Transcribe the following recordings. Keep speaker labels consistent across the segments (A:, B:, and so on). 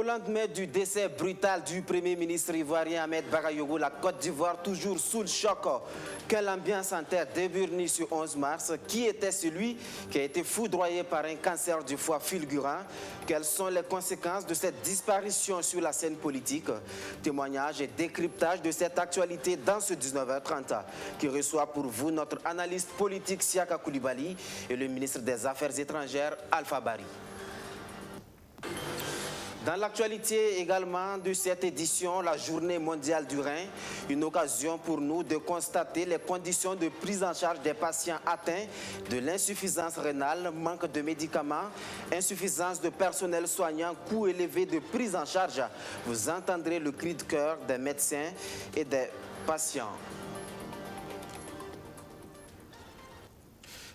A: lendemain du décès brutal du Premier ministre ivoirien Ahmed Bagayogo, la Côte d'Ivoire toujours sous le choc. Quelle ambiance en terre déburnie sur 11 mars. Qui était celui qui a été foudroyé par un cancer du foie fulgurant? Quelles sont les conséquences de cette disparition sur la scène politique? Témoignage et décryptage de cette actualité dans ce 19h30 qui reçoit pour vous notre analyste politique Siaka Koulibaly et le ministre des Affaires étrangères Alpha Bari. Dans l'actualité également de cette édition, la journée mondiale du rein, une occasion pour nous de constater les conditions de prise en charge des patients atteints de l'insuffisance rénale, manque de médicaments, insuffisance de personnel soignant, coût élevé de prise en charge. Vous entendrez le cri de cœur des médecins et des patients.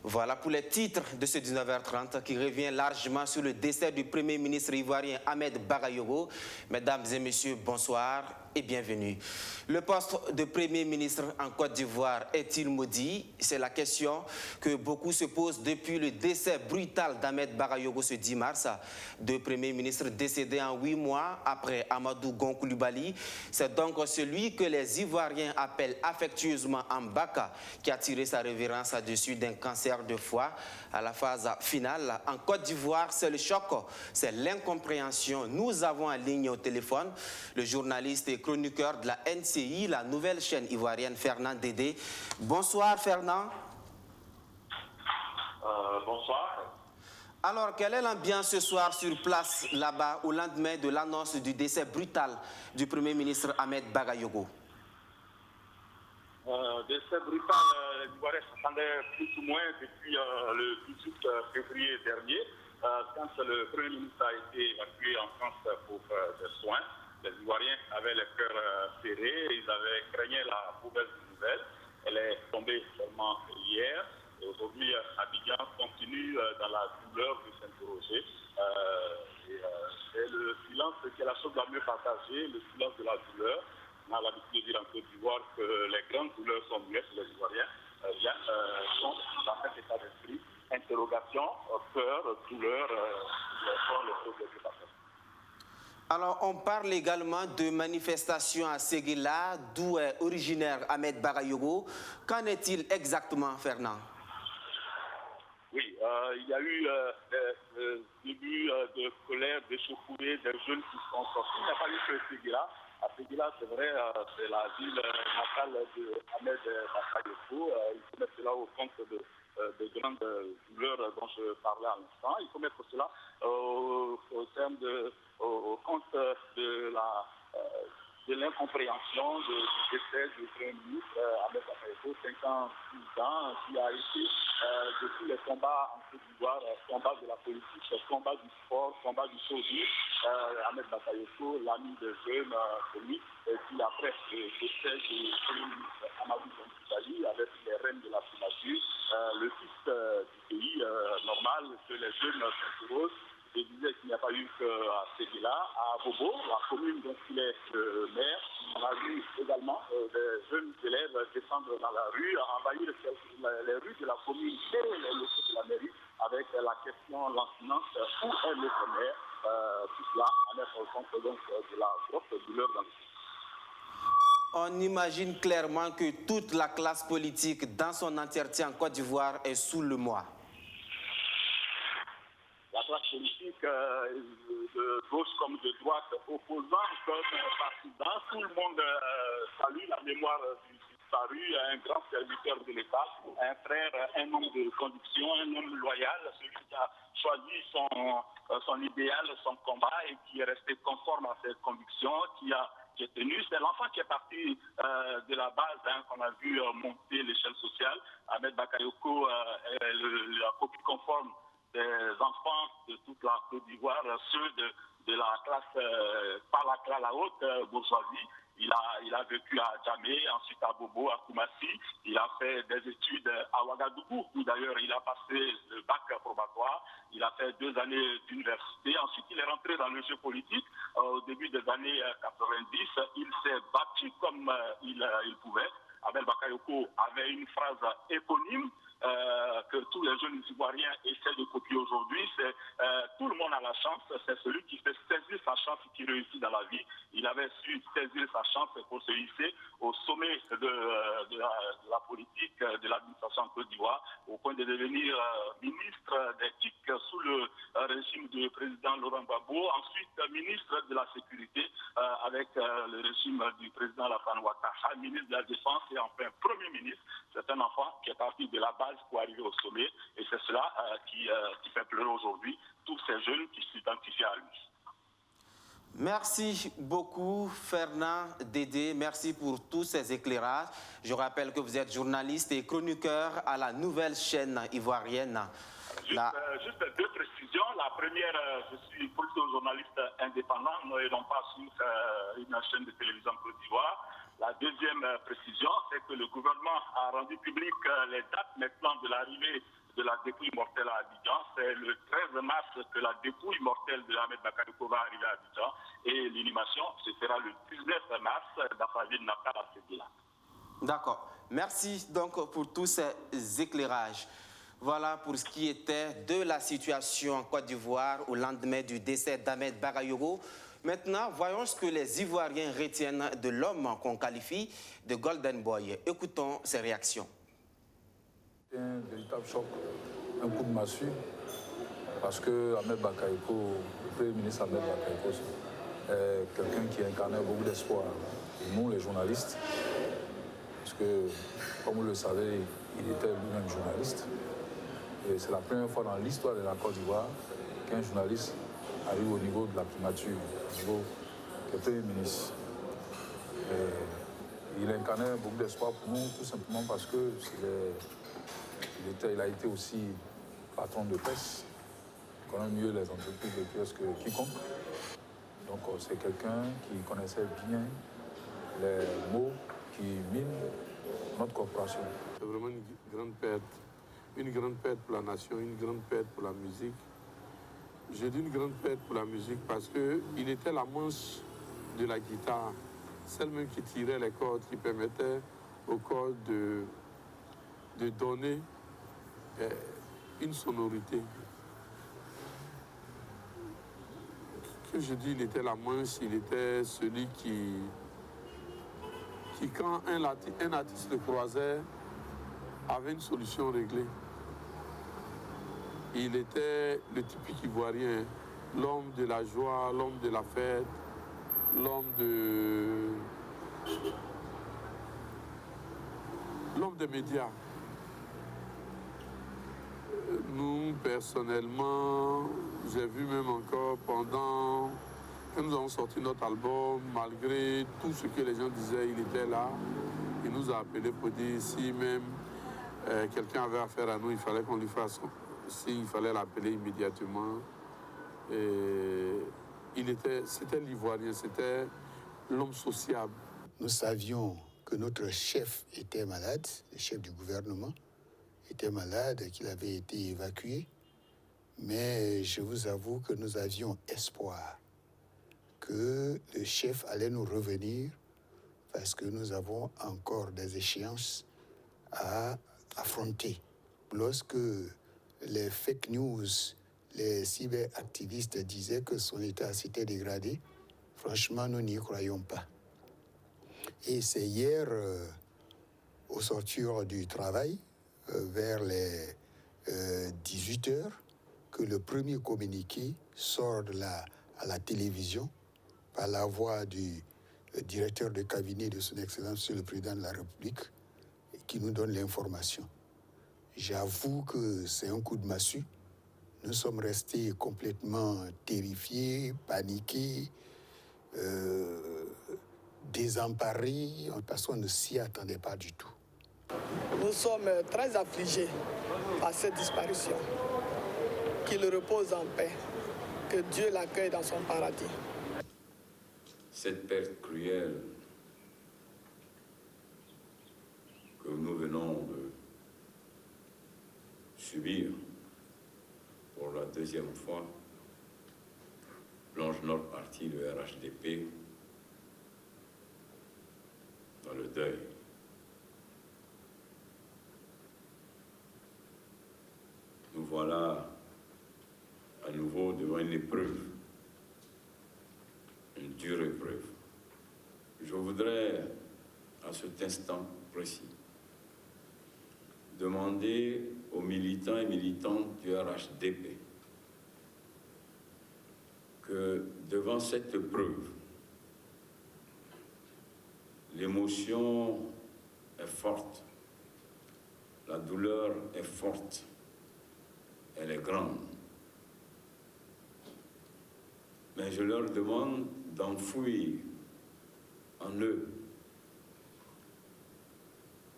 A: Voilà pour les titres de ce 19h30 qui revient largement sur le décès du Premier ministre ivoirien Ahmed Bagayogo. Mesdames et messieurs, bonsoir et bienvenue. Le poste de Premier ministre en Côte d'Ivoire est-il maudit? C'est la question que beaucoup se posent depuis le décès brutal d'Ahmed Bagayogo ce 10 mars. Deux premiers ministres décédés en 8 mois après Amadou Gon Coulibaly. C'est donc celui que les Ivoiriens appellent affectueusement Ambaka qui a tiré sa révérence à-dessus d'un cancer de foie à la phase finale. En Côte d'Ivoire, c'est le choc, c'est l'incompréhension. Nous avons en ligne au téléphone le journaliste et chroniqueur de la NCI, la nouvelle chaîne ivoirienne, Fernand Dédé. Bonsoir Fernand.
B: Bonsoir.
A: Alors, quelle est l'ambiance ce soir sur place, là-bas, au lendemain de l'annonce du décès brutal du Premier ministre Ahmed Bagayogo?
B: Décès brutal, les Ivoiriens s'attendaient plus ou moins depuis le 18 février dernier, quand le Premier ministre a été évacué en France pour des soins. Les Ivoiriens avaient le cœur serré, ils avaient craigné la mauvaise nouvelle. Elle est tombée seulement hier. Et aujourd'hui, Abidjan continue dans la douleur de s'interroger. C'est le silence qui est la chose la mieux partagée, le silence de la douleur. On a l'habitude de dire en Côte d'Ivoire que les grandes douleurs sont muettes, les Ivoiriens sont dans cet état d'esprit. Interrogation, peur, douleur, sont les choses les plus partagées.
A: Alors, on parle également de manifestations à Séguéla, d'où est originaire Ahmed Bagayogo. Qu'en est-il exactement, Fernand?
B: Oui, il y a eu des débuts de colère, d'échauffourées, des jeunes qui sont sortis. Il n'y a pas eu que Séguéla. À Séguéla, c'est vrai, c'est la ville natale de Ahmed Bagayogo. Il faut mettre cela au compte de grandes douleurs dont je parlais à l'instant. Il faut mettre cela au compte de l'incompréhension du décès du Premier ministre Ahmed Bagayogo, 56 ans, qui a été depuis les combats en Côte d'Ivoire, combat de la politique, combat du sport, combat du showbiz. Ahmed Bagayogo, l'ami des jeunes, celui qui après le décès du Premier ministre Amadou Gon Coulibaly, avec les reines de la primature, le fils du pays, normal que les jeunes s'interrogent. Je disais qu'il n'y a pas eu qu'à Séguéla, à Bobo, la commune dont il est le maire. On a vu également des jeunes élèves descendre dans la rue, envahir les rues de la commune et les locaux de la mairie avec la question lancinante où est le maire. Tout cela à mettre au compte donc de la grosse douleur dans le pays.
A: On imagine clairement que toute la classe politique dans son entièreté en Côte d'Ivoire est sous le moi.
B: La classe politique de gauche comme de droite, opposants comme partisans, tout le monde salue la mémoire du disparu, un grand serviteur de l'État, un frère, un homme de conviction, un homme loyal, celui qui a choisi son idéal, son combat et qui est resté conforme à ses convictions, qui est tenu. C'est l'enfant qui est parti de la base, qu'on a vu monter l'échelle sociale. Ahmed Bagayogo est la copie conforme des enfants de toute la Côte d'Ivoire, ceux de la classe, par la haute bourgeoisie. Il a vécu à Djamé, ensuite à Bobo, à Koumassi. Il a fait des études à Ouagadougou, où d'ailleurs il a passé le bac probatoire. Il a fait 2 années d'université. Ensuite, il est rentré dans le jeu politique. Au début des années 90, il s'est battu comme il pouvait. Ahmed Bakayoko avait une phrase éponyme que tous les jeunes Ivoiriens essaient de copier aujourd'hui, c'est tout le monde a la chance, c'est celui qui fait saisir sa chance qui réussit dans la vie. Il avait su saisir sa chance pour se hisser au sommet de la politique, de l'administration en Côte d'Ivoire, au point de devenir ministre des TIC sous le régime du président Laurent Gbagbo, ensuite ministre de la Sécurité avec le régime du président Alassane Ouattara, ministre de la Défense et enfin Premier ministre. C'est un enfant qui est parti de la base pour arriver au sommet et c'est cela qui fait pleurer aujourd'hui tous ces jeunes qui s'identifient à lui.
A: Merci beaucoup Fernand Dédé, merci pour tous ces éclairages. Je rappelle que vous êtes journaliste et chroniqueur à la nouvelle chaîne ivoirienne.
B: Juste deux précisions. La première, je suis plutôt journaliste indépendant et non pas sur une chaîne de télévision Côte d'Ivoire. La deuxième précision, c'est que le gouvernement a rendu public les dates maintenant de l'arrivée de la dépouille mortelle à Abidjan. C'est le 13 mars que la dépouille mortelle de Ahmed Bakayoko va arriver à Abidjan. Et l'inhumation, ce sera le 19 mars dans sa ville natale à Sédila.
A: D'accord. Merci donc pour tous ces éclairages. Voilà pour ce qui était de la situation en Côte d'Ivoire au lendemain du décès d'Ahmed Bakayoko. Maintenant, voyons ce que les Ivoiriens retiennent de l'homme qu'on qualifie de Golden Boy. Écoutons ses réactions.
C: C'est un véritable choc, un coup de massue, parce que Ahmed Bakayoko, le Premier ministre Ahmed Bakayoko, est quelqu'un qui incarnait beaucoup d'espoir. Et nous, les journalistes, parce que, comme vous le savez, il était lui-même journaliste. Et c'est la première fois dans l'histoire de la Côte d'Ivoire qu'un journaliste arrive au niveau de la primature, au niveau du Premier ministre. Et il incarnait beaucoup d'espoir pour nous, tout simplement parce que il a été aussi patron de presse. Il connaît mieux les entreprises de presse que quiconque. Donc c'est quelqu'un qui connaissait bien les mots qui minent notre corporation.
D: C'est vraiment une grande perte. Une grande perte pour la nation, une grande perte pour la musique. Je dis une grande perte pour la musique parce qu'il était la manche de la guitare, celle même qui tirait les cordes, qui permettait aux cordes de donner une sonorité. Que je dis, il était la manche, il était celui qui quand un artiste le croisait, avait une solution réglée. Il était le typique Ivoirien, l'homme de la joie, l'homme de la fête, l'homme des médias. Nous, personnellement, j'ai vu même encore quand nous avons sorti notre album, malgré tout ce que les gens disaient, il était là. Il nous a appelés pour dire si même quelqu'un avait affaire à nous, il fallait qu'on lui fasse. S'il fallait l'appeler immédiatement. C'était l'Ivoirien, c'était l'homme sociable.
E: Nous savions que notre chef était malade, le chef du gouvernement était malade, qu'il avait été évacué. Mais je vous avoue que nous avions espoir que le chef allait nous revenir parce que nous avons encore des échéances à affronter. Lorsque les fake news, les cyberactivistes disaient que son état s'était dégradé, franchement, nous n'y croyons pas. Et c'est hier, au sortir du travail, vers les 18h, que le premier communiqué sort à la télévision par la voix du directeur de cabinet de son Excellence, le Président de la République, qui nous donne l'information. J'avoue que c'est un coup de massue. Nous sommes restés complètement terrifiés, paniqués, désemparés, parce qu'on ne s'y attendait pas du tout.
F: Nous sommes très affligés par cette disparition. Qu'il repose en paix, que Dieu l'accueille dans son paradis.
G: Cette perte cruelle que nous venons de subir pour la deuxième fois plonge notre parti, le RHDP, dans le deuil. épreuve, une dure épreuve. Je voudrais, à cet instant précis, demander aux militants et militantes du RHDP que devant cette épreuve, l'émotion est forte, la douleur est forte, elle est grande. Mais je leur demande d'enfouir en eux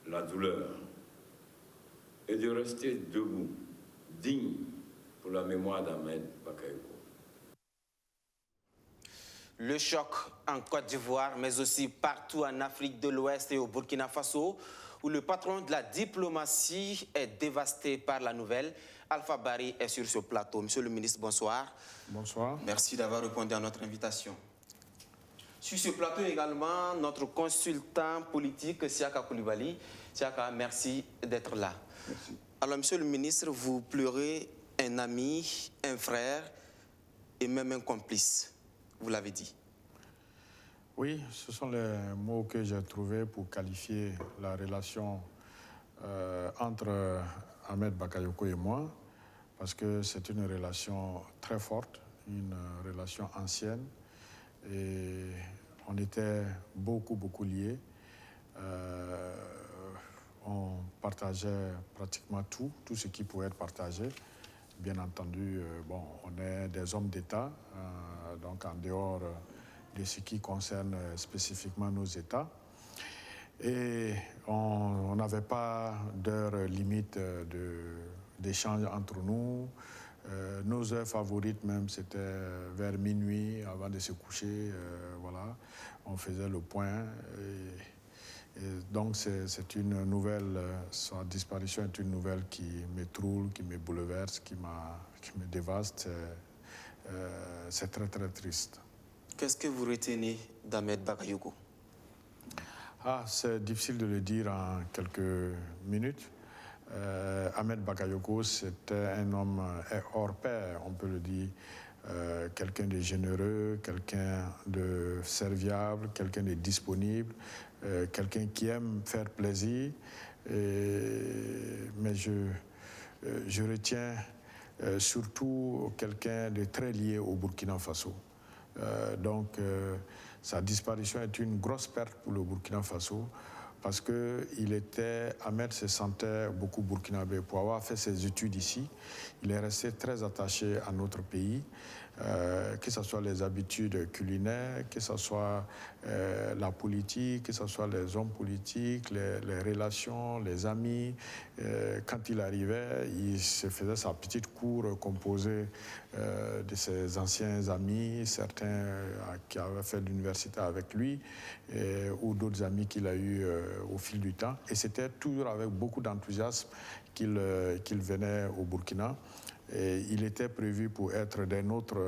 G: la douleur et de rester debout, digne pour la mémoire d'Ahmed Bakayoko.
A: Le choc en Côte d'Ivoire, mais aussi partout en Afrique de l'Ouest et au Burkina Faso, où le patron de la diplomatie est dévasté par la nouvelle. Alpha Barry est sur ce plateau. Monsieur le ministre, bonsoir.
C: Bonsoir.
A: Merci d'avoir répondu à notre invitation. Sur ce plateau également, notre consultant politique, Siaka Koulibaly. Siaka, merci d'être là.
C: Merci.
A: Alors, monsieur le ministre, vous pleurez un ami, un frère et même un complice. Vous l'avez dit.
C: Oui, ce sont les mots que j'ai trouvés pour qualifier la relation entre Ahmed Bakayoko et moi, parce que c'est une relation très forte, une relation ancienne, et on était beaucoup liés. On partageait pratiquement tout ce qui pouvait être partagé. Bien entendu, on est des hommes d'État, donc en dehors de ce qui concerne spécifiquement nos États. Et on n'avait pas d'heure limite d'échange entre nous. Nos heures favorites même, c'était vers minuit, avant de se coucher. Voilà, on faisait le point. Et donc c'est une nouvelle, sa disparition est une nouvelle qui me trouble, qui me bouleverse, qui me dévaste. C'est très triste.
A: Qu'est-ce que vous retenez d'Ahmed Bakayoko?
C: C'est difficile de le dire en quelques minutes. Ahmed Bakayoko, c'était un homme hors pair, on peut le dire. Quelqu'un de généreux, quelqu'un de serviable, quelqu'un de disponible, quelqu'un qui aime faire plaisir. Mais je retiens surtout quelqu'un de très lié au Burkina Faso. Donc sa disparition est une grosse perte pour le Burkina Faso parce que Ahmed se sentait beaucoup burkinabé. Pour avoir fait ses études ici, il est resté très attaché à notre pays, que ce soit les habitudes culinaires, que ce soit la politique, que ce soit les hommes politiques, les relations, les amis. Quand il arrivait, il se faisait sa petite cour composée de ses anciens amis, certains qui avaient fait l'université avec lui, ou d'autres amis qu'il a eus au fil du temps. Et c'était toujours avec beaucoup d'enthousiasme qu'il venait au Burkina. Et il était prévu pour être des nôtres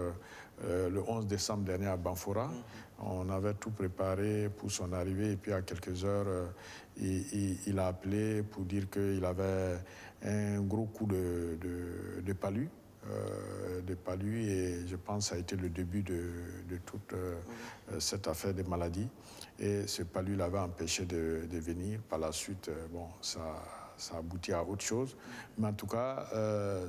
C: le 11 décembre dernier à Banfora. On avait tout préparé pour son arrivée et puis à quelques heures, il a appelé pour dire qu'il avait un gros coup de palu. Et je pense que ça a été le début de toute cette affaire de maladie. Et ce palu l'avait empêché de venir. Par la suite, ça aboutit à autre chose. Mais en tout cas,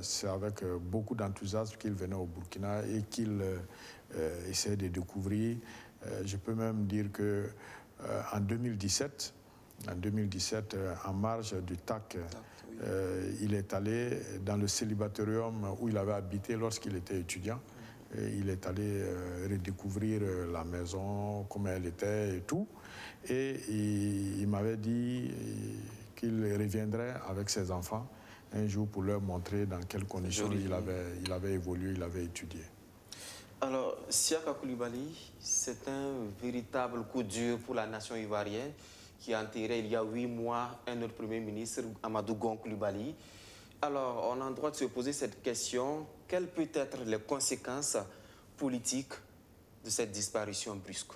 C: c'est avec beaucoup d'enthousiasme qu'il venait au Burkina et qu'il essayait de découvrir. Je peux même dire qu'en 2017, en marge du TAC, il est allé dans le célibatorium où il avait habité lorsqu'il était étudiant. Et il est allé redécouvrir la maison, comment elle était et tout. Et il m'avait dit qu'il reviendrait avec ses enfants un jour pour leur montrer dans quelles conditions il avait évolué, il avait étudié.
A: Alors, Siaka Koulibaly, c'est un véritable coup dur pour la nation ivoirienne qui a enterré il y a 8 mois un autre Premier ministre, Amadou Gon Coulibaly. Alors, on a le droit de se poser cette question. Quelles peuvent être les conséquences politiques de cette disparition brusque?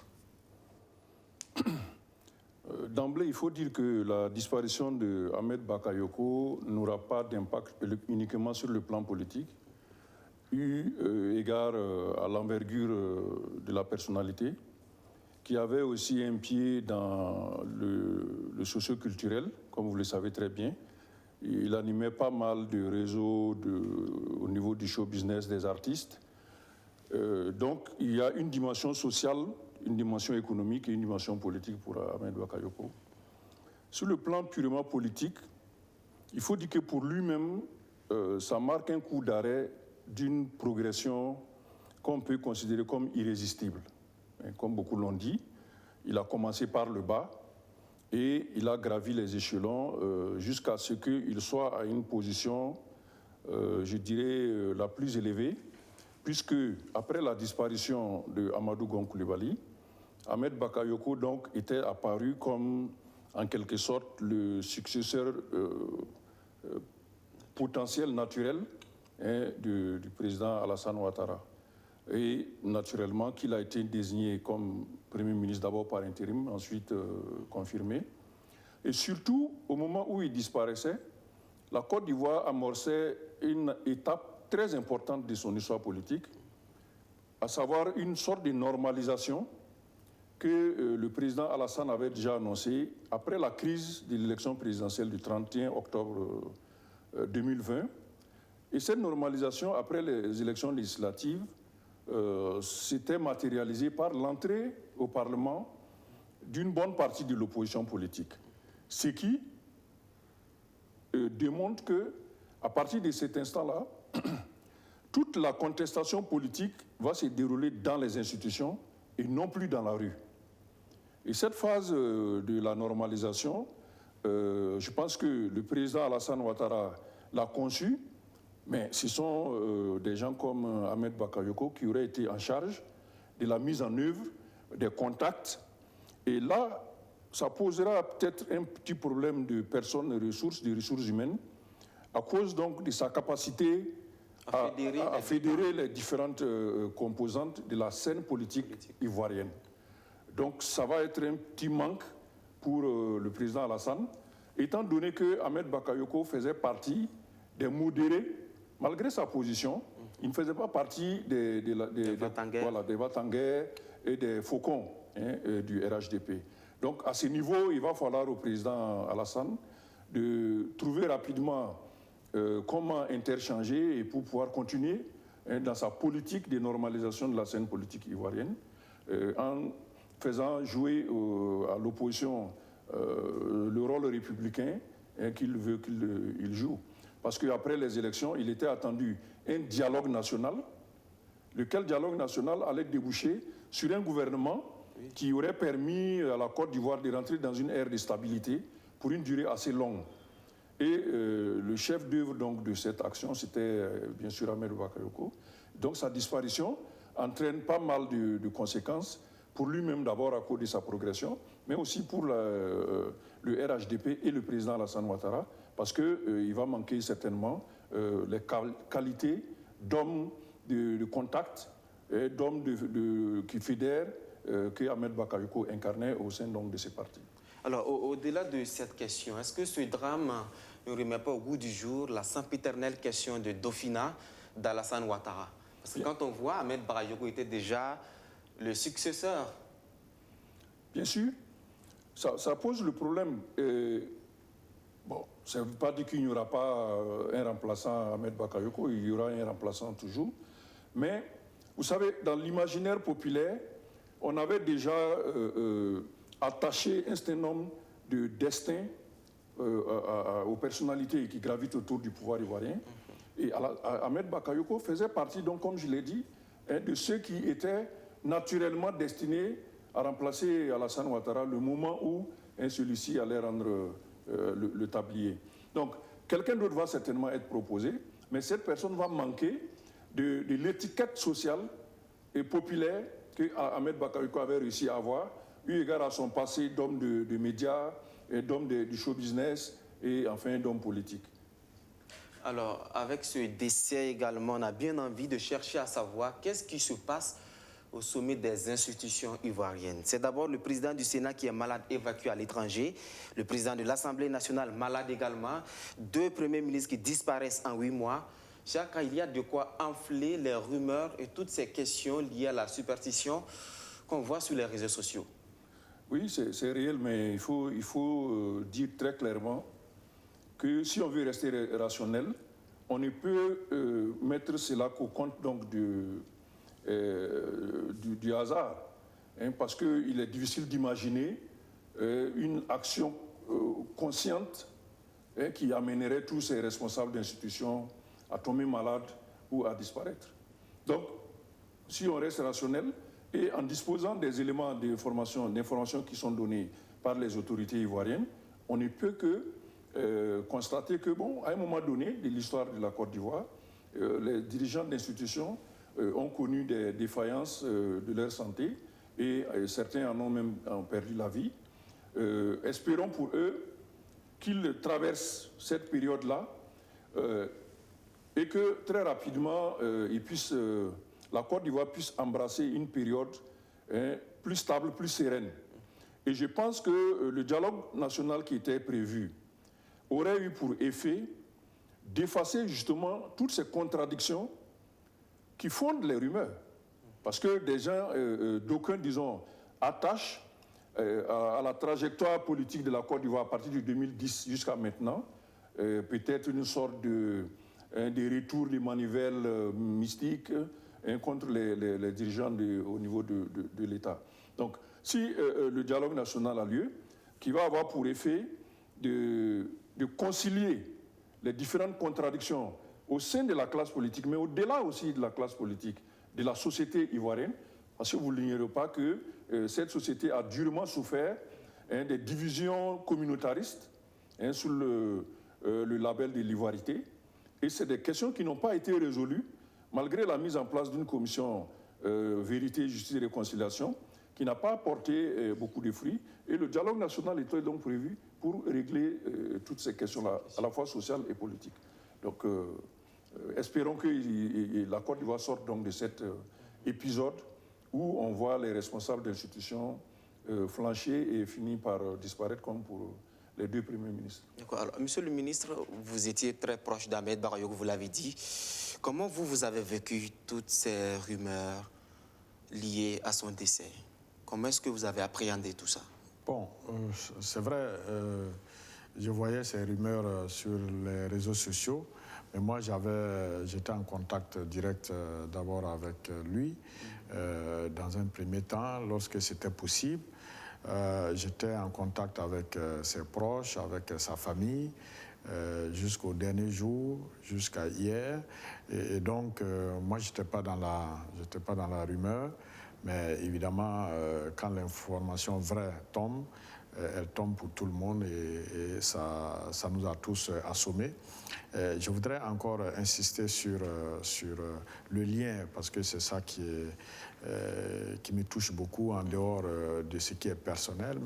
H: D'emblée, il faut dire que la disparition de Ahmed Bakayoko n'aura pas d'impact uniquement sur le plan politique. eu égard à l'envergure de la personnalité, qui avait aussi un pied dans le socio-culturel, comme vous le savez très bien. Il animait pas mal de réseaux au niveau du show business des artistes. Donc, il y a une dimension sociale, une dimension économique et une dimension politique pour Ahmed Bakayoko. Sur le plan purement politique, il faut dire que pour lui-même, ça marque un coup d'arrêt d'une progression qu'on peut considérer comme irrésistible. Et comme beaucoup l'ont dit, il a commencé par le bas et il a gravi les échelons jusqu'à ce qu'il soit à une position, je dirais, la plus élevée, puisque après la disparition de Amadou Gon Coulibaly, Ahmed Bakayoko donc était apparu comme en quelque sorte le successeur potentiel naturel du président Alassane Ouattara. Et naturellement qu'il a été désigné comme Premier ministre d'abord par intérim, ensuite confirmé. Et surtout, au moment où il disparaissait, la Côte d'Ivoire amorçait une étape très importante de son histoire politique, à savoir une sorte de normalisation que le président Alassane avait déjà annoncé après la crise de l'élection présidentielle du 31 octobre 2020. Et cette normalisation, après les élections législatives, s'était matérialisée par l'entrée au Parlement d'une bonne partie de l'opposition politique. Ce qui démontre qu'à partir de cet instant-là, toute la contestation politique va se dérouler dans les institutions et non plus dans la rue. Et cette phase de la normalisation, je pense que le président Alassane Ouattara l'a conçue, mais ce sont des gens comme Ahmed Bakayoko qui auraient été en charge de la mise en œuvre des contacts. Et là, ça posera peut-être un petit problème de personnes et ressources, de ressources humaines, à cause donc de sa capacité à fédérer les différentes composantes de la scène politique ivoirienne. Donc ça va être un petit manque pour le président Alassane, étant donné que Ahmed Bakayoko faisait partie des modérés. Malgré sa position, il ne faisait pas partie des Vatangais et des faucons du RHDP. Donc à ce niveau, il va falloir au président Alassane de trouver rapidement comment interchanger et pour pouvoir continuer dans sa politique de normalisation de la scène politique ivoirienne, en faisant jouer à l'opposition le rôle républicain qu'il veut qu'il joue. Parce qu'après les élections, il était attendu un dialogue national, lequel dialogue national allait déboucher sur un gouvernement qui aurait permis à la Côte d'Ivoire de rentrer dans une ère de stabilité pour une durée assez longue. Et le chef d'œuvre donc de cette action, c'était bien sûr Ahmed Bakayoko. Donc sa disparition entraîne pas mal de conséquences pour lui-même d'abord à cause de sa progression, mais aussi pour le RHDP et le président Alassane Ouattara, parce qu'il va manquer certainement les qualités d'homme de contact et d'homme qui fédère que Ahmed Bakayoko incarnait au sein donc, de ces partis.
A: Alors, au-delà de cette question, est-ce que ce drame ne remet pas au goût du jour la sempiternelle question de Dauphinat d'Alassane Ouattara? Parce que quand on voit, Ahmed Bakayoko était déjà le successeur.
H: Bien sûr, ça pose le problème. Bon, ça ne veut pas dire qu'il n'y aura pas un remplaçant à Ahmed Bakayoko, il y aura un remplaçant toujours. Mais, vous savez, dans l'imaginaire populaire, on avait déjà attaché un certain nombre de destins aux personnalités qui gravitent autour du pouvoir ivoirien. Et Ahmed Bakayoko faisait partie, donc, comme je l'ai dit, de ceux qui étaient naturellement destinés à remplacer Alassane Ouattara le moment où celui-ci allait rendre le tablier. Donc, quelqu'un d'autre va certainement être proposé, mais cette personne va manquer de l'étiquette sociale et populaire que Ahmed Bakayoko avait réussi à avoir, eu égard à son passé d'homme de médias, d'homme du show business et enfin d'homme politique.
A: Alors, avec ce décès également, on a bien envie de chercher à savoir qu'est-ce qui se passe au sommet des institutions ivoiriennes. C'est d'abord le président du Sénat qui est malade, évacué à l'étranger, le président de l'Assemblée nationale malade également, 2 premiers ministres qui disparaissent en 8 mois, Jacques, il y a de quoi enfler les rumeurs et toutes ces questions liées à la superstition qu'on voit sur les réseaux sociaux.
H: Oui, c'est réel, mais il faut dire très clairement que si on veut rester rationnel, on ne peut mettre cela qu'au compte donc du hasard, hein, parce qu'il est difficile d'imaginer une action consciente, hein, qui amènerait tous ces responsables d'institutions à tomber malades ou à disparaître. Donc, si on reste rationnel et en disposant des éléments d'information qui sont donnés par les autorités ivoiriennes, on ne peut que constater que, à un moment donné de l'histoire de la Côte d'Ivoire, les dirigeants d'institutions ont connu des défaillances de leur santé et certains en ont même perdu la vie. Espérons pour eux qu'ils traversent cette période-là et que très rapidement, la Côte d'Ivoire puisse embrasser une période plus stable, plus sereine. Et je pense que le dialogue national qui était prévu aurait eu pour effet d'effacer justement toutes ces contradictions qui fondent les rumeurs. Parce que des gens, d'aucuns, disons, attachent à la trajectoire politique de la Côte d'Ivoire à partir de 2010 jusqu'à maintenant, peut-être une sorte de retour des manivelles mystiques contre les dirigeants au niveau de l'État. Donc, si le dialogue national a lieu, qui va avoir pour effet de concilier les différentes contradictions au sein de la classe politique, mais au-delà aussi de la classe politique, de la société ivoirienne, parce que vous n'ignorez pas que cette société a durement souffert des divisions communautaristes sous le label de l'ivoirité. Et c'est des questions qui n'ont pas été résolues, malgré la mise en place d'une commission vérité, justice et réconciliation, qui n'a pas apporté beaucoup de fruits. Et le dialogue national était donc prévu pour régler toutes ces questions-là, à la fois sociales et politiques. Donc, espérons que la Côte d'Ivoire sorte donc de cet épisode où on voit les responsables d'institutions flancher et finir par disparaître comme pour les deux premiers ministres.
A: D'accord. Alors, monsieur le ministre, vous étiez très proche d'Ahmed Barayogo, vous l'avez dit. Comment vous avez vécu toutes ces rumeurs liées à son décès? Comment est-ce que vous avez appréhendé tout ça?
I: Bon, c'est vrai, je voyais ces rumeurs sur les réseaux sociaux, mais moi j'étais en contact direct d'abord avec lui. Dans un premier temps, lorsque c'était possible, j'étais en contact avec ses proches, avec sa famille, jusqu'au dernier jour, jusqu'à hier. Et donc, moi, je n'étais pas dans la rumeur. Mais évidemment, quand l'information vraie tombe, elle tombe pour tout le monde et ça nous a tous assommés. Je voudrais encore insister sur le lien, parce que c'est ça qui me touche beaucoup en dehors de ce qui est personnel,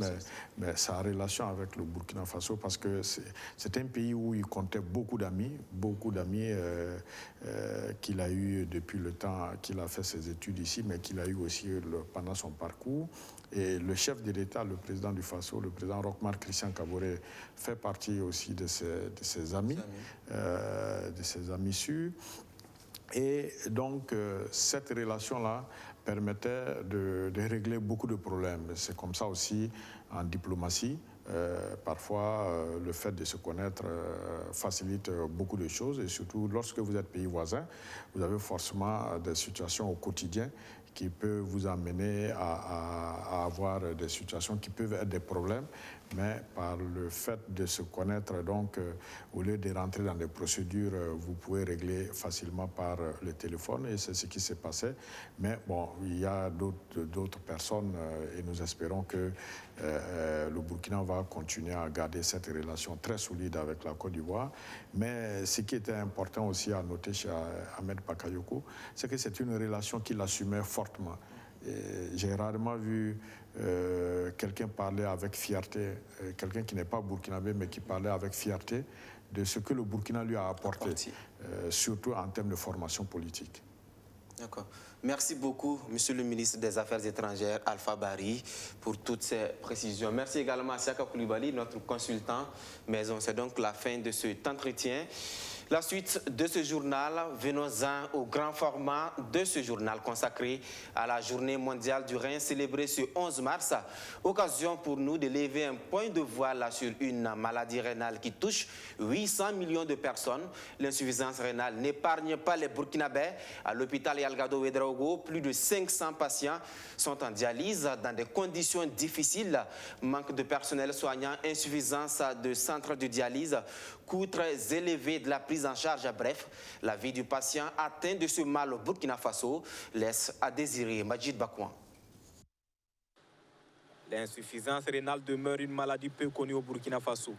I: mais sa relation avec le Burkina Faso, parce que c'est un pays où il comptait beaucoup d'amis qu'il a eu depuis le temps qu'il a fait ses études ici, mais qu'il a eu aussi pendant son parcours. Et le chef de l'État, le président du Faso, le président Roch-Marc Christian Kaboré, fait partie aussi de ses amis sûrs. Et donc, cette relation-là permettait de régler beaucoup de problèmes. C'est comme ça aussi en diplomatie. Parfois, le fait de se connaître facilite beaucoup de choses. Et surtout, lorsque vous êtes pays voisin, vous avez forcément des situations au quotidien qui peuvent vous amener à avoir des situations qui peuvent être des problèmes, mais par le fait de se connaître, donc, au lieu de rentrer dans des procédures, vous pouvez régler facilement par le téléphone, et c'est ce qui s'est passé. Mais bon, il y a d'autres personnes, et nous espérons que le Burkina va continuer à garder cette relation très solide avec la Côte d'Ivoire. Mais ce qui était important aussi à noter chez Ahmed Bakayoko, c'est que c'est une relation qu'il assumait fortement. J'ai rarement vu quelqu'un parler avec fierté, quelqu'un qui n'est pas burkinabé, mais qui parlait avec fierté de ce que le Burkina lui a apporté, surtout en termes de formation politique.
A: D'accord. Merci beaucoup, Monsieur le ministre des Affaires étrangères, Alpha Bari, pour toutes ces précisions. Merci également à Siaka Koulibaly, notre consultant maison. C'est donc la fin de cet entretien. La suite de ce journal, venons-en au grand format de ce journal consacré à la journée mondiale du rein célébrée ce 11 mars. Occasion pour nous de lever un point de voile sur une maladie rénale qui touche 800 millions de personnes. L'insuffisance rénale n'épargne pas les Burkinabés. À l'hôpital Yalgado Ouedraogo, plus de 500 patients sont en dialyse dans des conditions difficiles. Manque de personnel soignant, insuffisance de centres de dialyse, coûts très élevés de la prise en charge. Bref, la vie du patient atteint de ce mal au Burkina Faso laisse à désirer. Majid Bakouan.
J: L'insuffisance rénale demeure une maladie peu connue au Burkina Faso.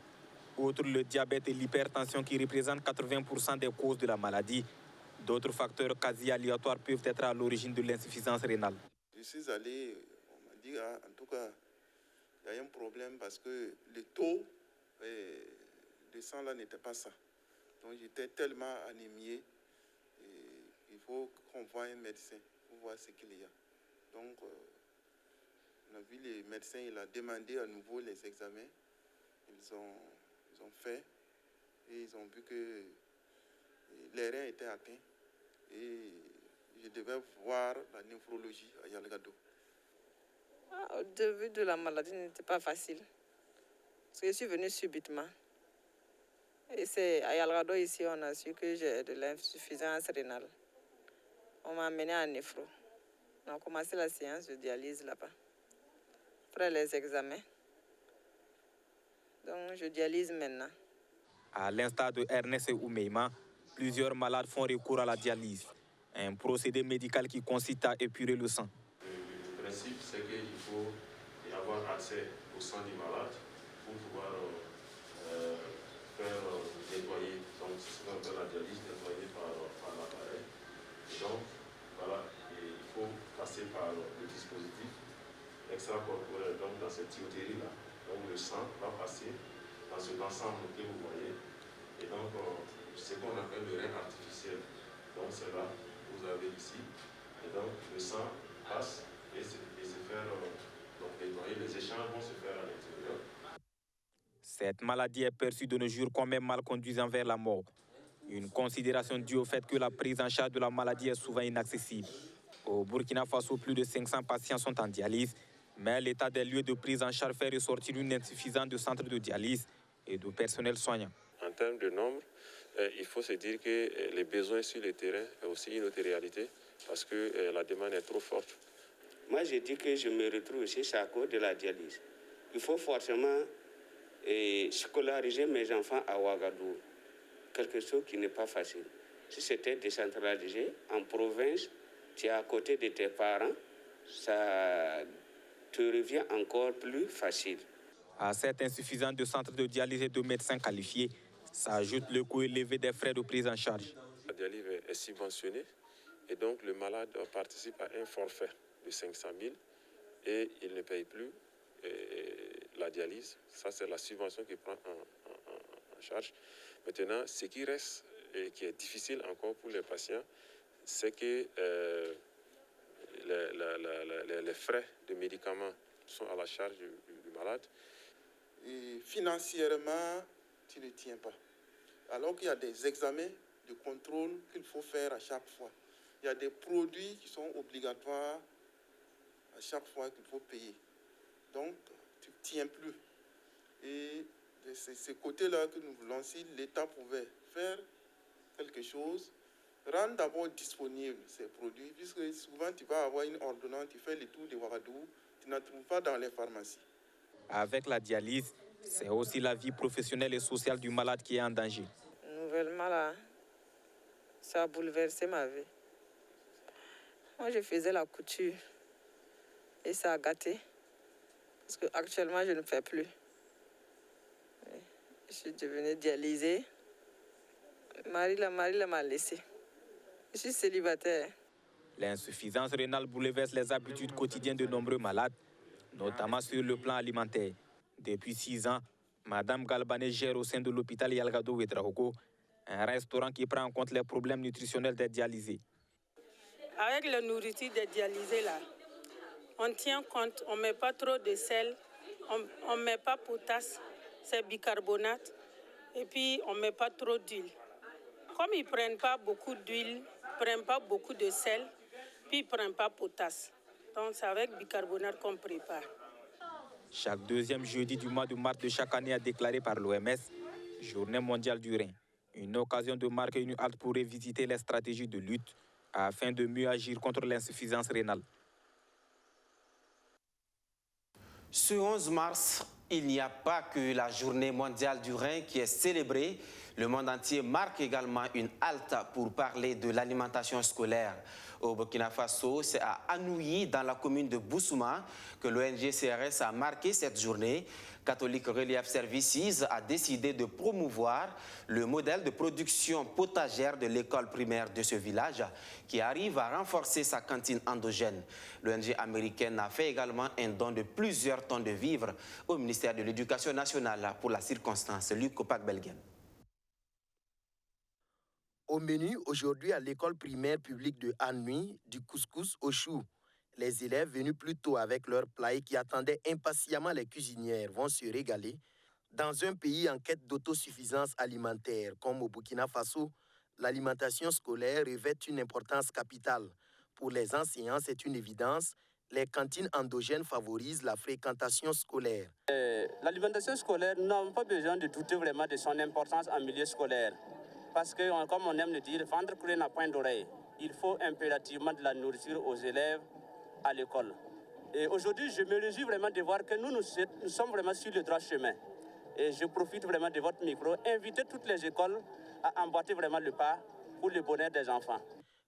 J: Outre le diabète et l'hypertension qui représentent 80% des causes de la maladie, d'autres facteurs quasi aléatoires peuvent être à l'origine de l'insuffisance rénale.
K: Je suis allé, on m'a dit, en tout cas, il y a un problème parce que le taux de sang là n'était pas ça. Donc j'étais tellement anémié, il faut qu'on voie un médecin pour voir ce qu'il y a. Donc on a vu les médecins, il a demandé à nouveau les examens. Ils ont fait et ils ont vu que les reins étaient atteints et je devais voir la néphrologie à Yalgado.
L: Au début de la maladie n'était pas facile parce que je suis venue subitement. Et c'est à Yalgado ici on a su que j'ai de l'insuffisance rénale. On m'a amené à néphro. On a commencé la séance de dialyse là-bas. Après les examens. Donc je dialyse maintenant.
J: À l'instar de Ernest et Oumeima, plusieurs malades font recours à la dialyse, un procédé médical qui consiste à épurer le sang.
D: Le principe, c'est qu'il faut avoir accès au sang du malade pour pouvoir faire nettoyer, donc c'est ce qu'on appelle la dialyse, nettoyer par l'appareil. Donc, voilà, et il faut passer par le dispositif extracorporel, donc dans cette tuyauterie-là. Donc le sang va passer dans cet ensemble que vous voyez. Et donc, ce qu'on appelle le rein artificiel. Donc c'est là, vous avez ici. Et donc le sang passe et se faire donc nettoyer. Les échanges vont se faire à l'intérieur.
J: Cette maladie est perçue de nos jours comme un mal conduisant vers la mort. Une considération due au fait que la prise en charge de la maladie est souvent inaccessible. Au Burkina Faso, plus de 500 patients sont en dialyse, mais l'état des lieux de prise en charge fait ressortir une insuffisance de centres de dialyse et de personnel soignant.
D: En termes de nombre, il faut se dire que les besoins sur le terrain est aussi une autre réalité parce que la demande est trop forte.
M: Moi, je dis que je me retrouve chez Chaco de la dialyse. Il faut forcément scolariser mes enfants à Ouagadougou, quelque chose qui n'est pas facile. Si c'était décentralisé, en province, tu es à côté de tes parents, ça te revient encore plus facile.
J: À cette insuffisance de centres de dialyse et de médecins qualifiés, s'ajoute le coût élevé des frais de prise en charge.
D: La dialyse est subventionnée et donc le malade participe à un forfait de 500 000 et il ne paye plus la dialyse. Ça, c'est la subvention qui prend en charge. Maintenant, ce qui reste et qui est difficile encore pour les patients, c'est que les frais de médicaments sont à la charge du malade.
K: Et financièrement, tu ne tiens pas. Alors qu'il y a des examens de contrôle qu'il faut faire à chaque fois. Il y a des produits qui sont obligatoires à chaque fois qu'il faut payer. Donc, tu ne tiens plus. Et c'est ce côté-là que nous voulons. Si l'État pouvait faire quelque chose, rendre d'abord disponibles ces produits, puisque souvent tu vas avoir une ordonnance, tu fais le tour de Ouagadougou, tu n'en trouves pas dans les pharmacies.
J: Avec la dialyse, c'est aussi la vie professionnelle et sociale du malade qui est en danger.
L: Nouvellement, là, ça a bouleversé ma vie. Moi, je faisais la couture et ça a gâté. Parce qu'actuellement, je ne fais plus. Je suis devenue dialysée. Marie m'a laissée. Je suis célibataire.
J: L'insuffisance rénale bouleverse les habitudes quotidiennes de nombreux malades, notamment sur le plan alimentaire. Depuis 6 ans, Mme Galbané gère au sein de l'hôpital Yalgado Ouedraogo un restaurant qui prend en compte les problèmes nutritionnels des dialysés.
N: Avec la nourriture des dialysés, là, on tient compte, on ne met pas trop de sel, on ne met pas potasse, c'est bicarbonate, et puis on ne met pas trop d'huile. Comme ils ne prennent pas beaucoup d'huile, ils ne prennent pas beaucoup de sel, puis ils ne prennent pas potasse. Donc c'est avec bicarbonate qu'on prépare.
J: Chaque deuxième jeudi du mois de mars de chaque année est déclaré par l'OMS Journée mondiale du rein. Une occasion de marquer une halte pour revisiter les stratégies de lutte afin de mieux agir contre l'insuffisance rénale.
A: Ce 11 mars, il n'y a pas que la journée mondiale du rein qui est célébrée. Le monde entier marque également une halte pour parler de l'alimentation scolaire. Au Burkina Faso, c'est à Anouilly, dans la commune de Boussouma, que l'ONG CRS a marqué cette journée. Catholic Relief Services a décidé de promouvoir le modèle de production potagère de l'école primaire de ce village qui arrive à renforcer sa cantine endogène. L'ONG américaine a fait également un don de plusieurs tonnes de vivres au ministère de l'Éducation nationale pour la circonstance. Luc Kopak-Belgen.
O: Au menu, aujourd'hui à l'école primaire publique de Anouilly, du couscous au chou. Les élèves venus plus tôt avec leurs plats et qui attendaient impatiemment les cuisinières vont se régaler. Dans un pays en quête d'autosuffisance alimentaire comme au Burkina Faso, l'alimentation scolaire revêt une importance capitale. Pour les enseignants, c'est une évidence. Les cantines endogènes favorisent la fréquentation scolaire.
P: L'alimentation scolaire n'a pas besoin de douter vraiment de son importance en milieu scolaire. Parce que, comme on aime le dire, ventre cloué n'a point d'oreille. Il faut impérativement de la nourriture aux élèves à l'école. Et aujourd'hui, je me réjouis vraiment de voir que nous sommes vraiment sur le droit chemin. Et je profite vraiment de votre micro, inviter toutes les écoles à emboîter vraiment le pas pour le bonheur des enfants.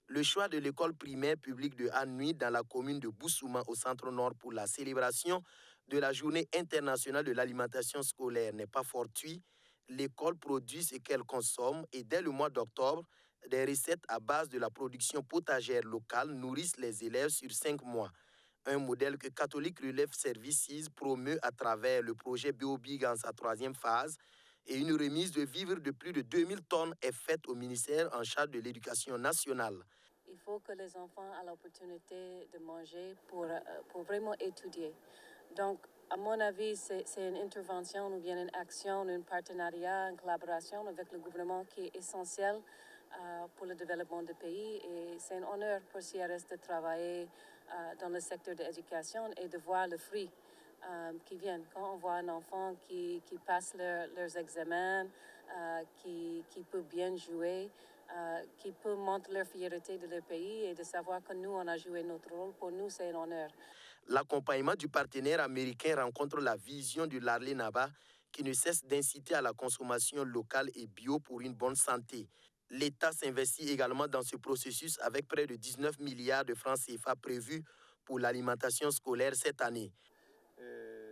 O: Le choix de l'école primaire publique de Anouilly dans la commune de Boussouma au centre-nord pour la célébration de la Journée internationale de l'alimentation scolaire n'est pas fortuit. L'école produit ce qu'elle consomme et dès le mois d'octobre, des recettes à base de la production potagère locale nourrissent les élèves sur 5 mois. Un modèle que Catholic Relief Services promeut à travers le projet BioBig en sa 3e phase et une remise de vivres de plus de 2000 tonnes est faite au ministère en charge de l'Éducation nationale.
Q: Il faut que les enfants aient l'opportunité de manger pour vraiment étudier. Donc, à mon avis, c'est une intervention ou bien une action, un partenariat, une collaboration avec le gouvernement qui est essentiel pour le développement du pays. Et c'est un honneur pour CRS de travailler dans le secteur de l'éducation et de voir le fruit qui viennent. Quand on voit un enfant qui passe leurs examens, qui peut bien jouer, qui peut montrer leur fierté de leur pays et de savoir que nous, on a joué notre rôle, pour nous, c'est un honneur.
O: L'accompagnement du partenaire américain rencontre la vision du Larlé Naba qui ne cesse d'inciter à la consommation locale et bio pour une bonne santé. L'État s'investit également dans ce processus avec près de 19 milliards de francs CFA prévus pour l'alimentation scolaire cette année.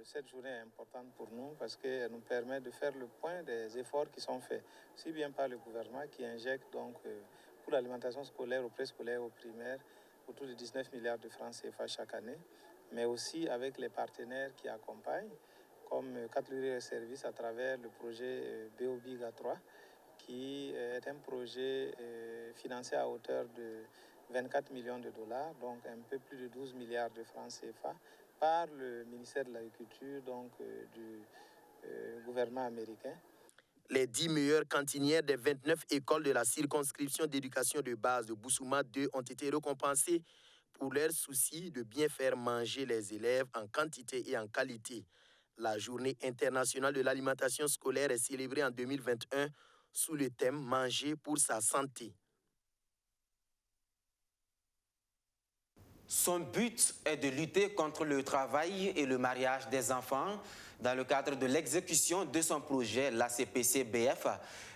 R: Cette journée est importante pour nous parce qu'elle nous permet de faire le point des efforts qui sont faits, aussi bien par le gouvernement qui injecte donc pour l'alimentation scolaire, au préscolaire, au primaire, autour de 19 milliards de francs CFA chaque année, mais aussi avec les partenaires qui accompagnent, comme Catholic Services à travers le projet BioBiga 3, qui est un projet financé à hauteur de 24 millions de dollars, donc un peu plus de 12 milliards de francs CFA, par le ministère de l'Agriculture, donc du gouvernement américain.
O: Les 10 meilleures cantinières des 29 écoles de la circonscription d'éducation de base de Boussouma 2 ont été récompensées pour leur souci de bien faire manger les élèves en quantité et en qualité. La Journée internationale de l'alimentation scolaire est célébrée en 2021 sous le thème « Manger pour sa santé ».
A: Son but est de lutter contre le travail et le mariage des enfants. Dans le cadre de l'exécution de son projet, l'ACPC-BF,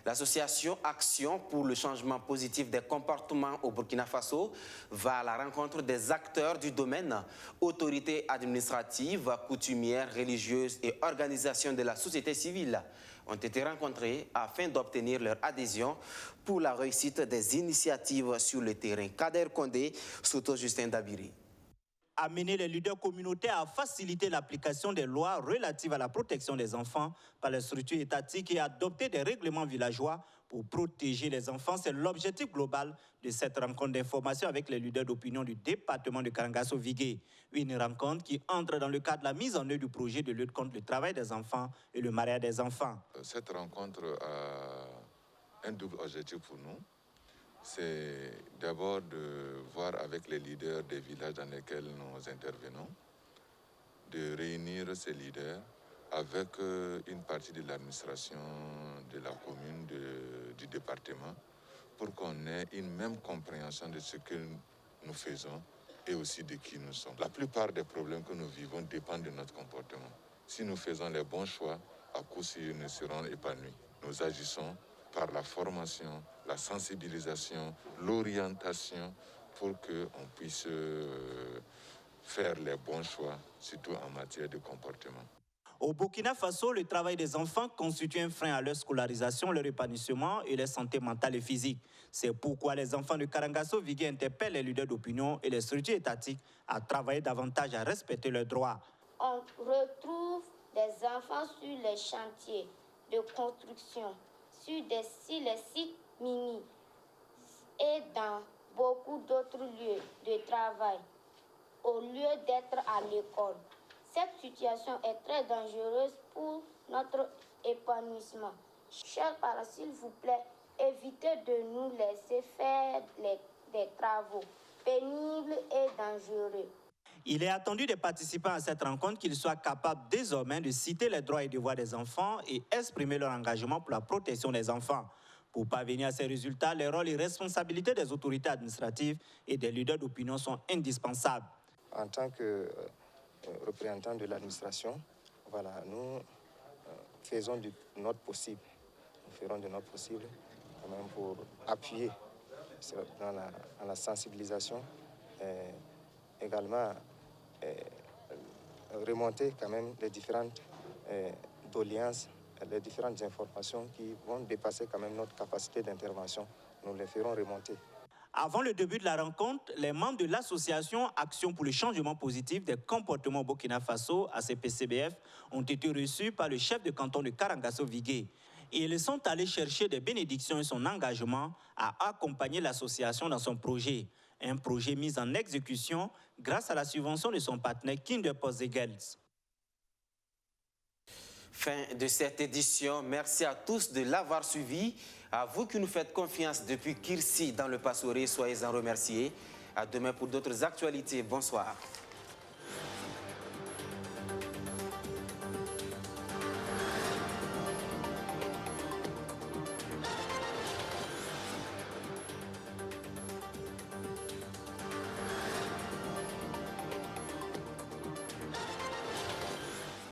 A: l'association Action pour le changement positif des comportements au Burkina Faso va à la rencontre des acteurs du domaine, autorités administratives, coutumières, religieuses et organisations de la société civile ont été rencontrés afin d'obtenir leur adhésion pour la réussite des initiatives sur le terrain. Kader Kondé, Soto Justin Dabiri.
S: Amener les leaders communautaires à faciliter l'application des lois relatives à la protection des enfants par les structures étatiques et adopter des règlements villageois pour protéger les enfants, c'est l'objectif global de cette rencontre d'information avec les leaders d'opinion du département de Karangasso-Vigué. Une rencontre qui entre dans le cadre de la mise en œuvre du projet de lutte contre le travail des enfants et le mariage des enfants.
T: Cette rencontre un double objectif pour nous. C'est d'abord de voir avec les leaders des villages dans lesquels nous intervenons, de réunir ces leaders avec une partie de l'administration de la commune, du département, pour qu'on ait une même compréhension de ce que nous faisons et aussi de qui nous sommes. La plupart des problèmes que nous vivons dépendent de notre comportement. Si nous faisons les bons choix, à coup sûr, nous serons épanouis. Nous agissons par la formation, la sensibilisation, l'orientation, pour qu'on puisse faire les bons choix, surtout en matière de comportement.
S: Au Burkina Faso, le travail des enfants constitue un frein à leur scolarisation, leur épanouissement et leur santé mentale et physique. C'est pourquoi les enfants de Karangasso-Vigué interpellent les leaders d'opinion et les structures étatiques à travailler davantage à respecter leurs droits.
U: On retrouve des enfants sur les chantiers de construction, sur les sites mini et dans beaucoup d'autres lieux de travail, au lieu d'être à l'école. Cette situation est très dangereuse pour notre épanouissement. Chers parents, s'il vous plaît, évitez de nous laisser faire des travaux pénibles et dangereux.
S: Il est attendu des participants à cette rencontre qu'ils soient capables désormais de citer les droits et devoirs des enfants et exprimer leur engagement pour la protection des enfants. Pour parvenir à ces résultats, les rôles et responsabilités des autorités administratives et des leaders d'opinion sont indispensables.
V: En tant que représentants de l'administration, voilà, nous faisons de notre possible. Nous ferons de notre possible quand même pour appuyer dans la sensibilisation, également remonter quand même les différentes doléances, les différentes informations qui vont dépasser quand même notre capacité d'intervention. Nous les ferons remonter.
S: Avant le début de la rencontre, les membres de l'association Action pour le changement positif des comportements au Burkina Faso, ACPCBF, ont été reçus par le chef de canton de Karangasso-Vigué. Et ils sont allés chercher des bénédictions et son engagement à accompagner l'association dans son projet. Un projet mis en exécution grâce à la subvention de son partenaire Kinderpost-Zegels.
A: Fin de cette édition. Merci à tous de l'avoir suivi. À vous qui nous faites confiance depuis Kirsi dans le Passoré, soyez-en remerciés. À demain pour d'autres actualités. Bonsoir.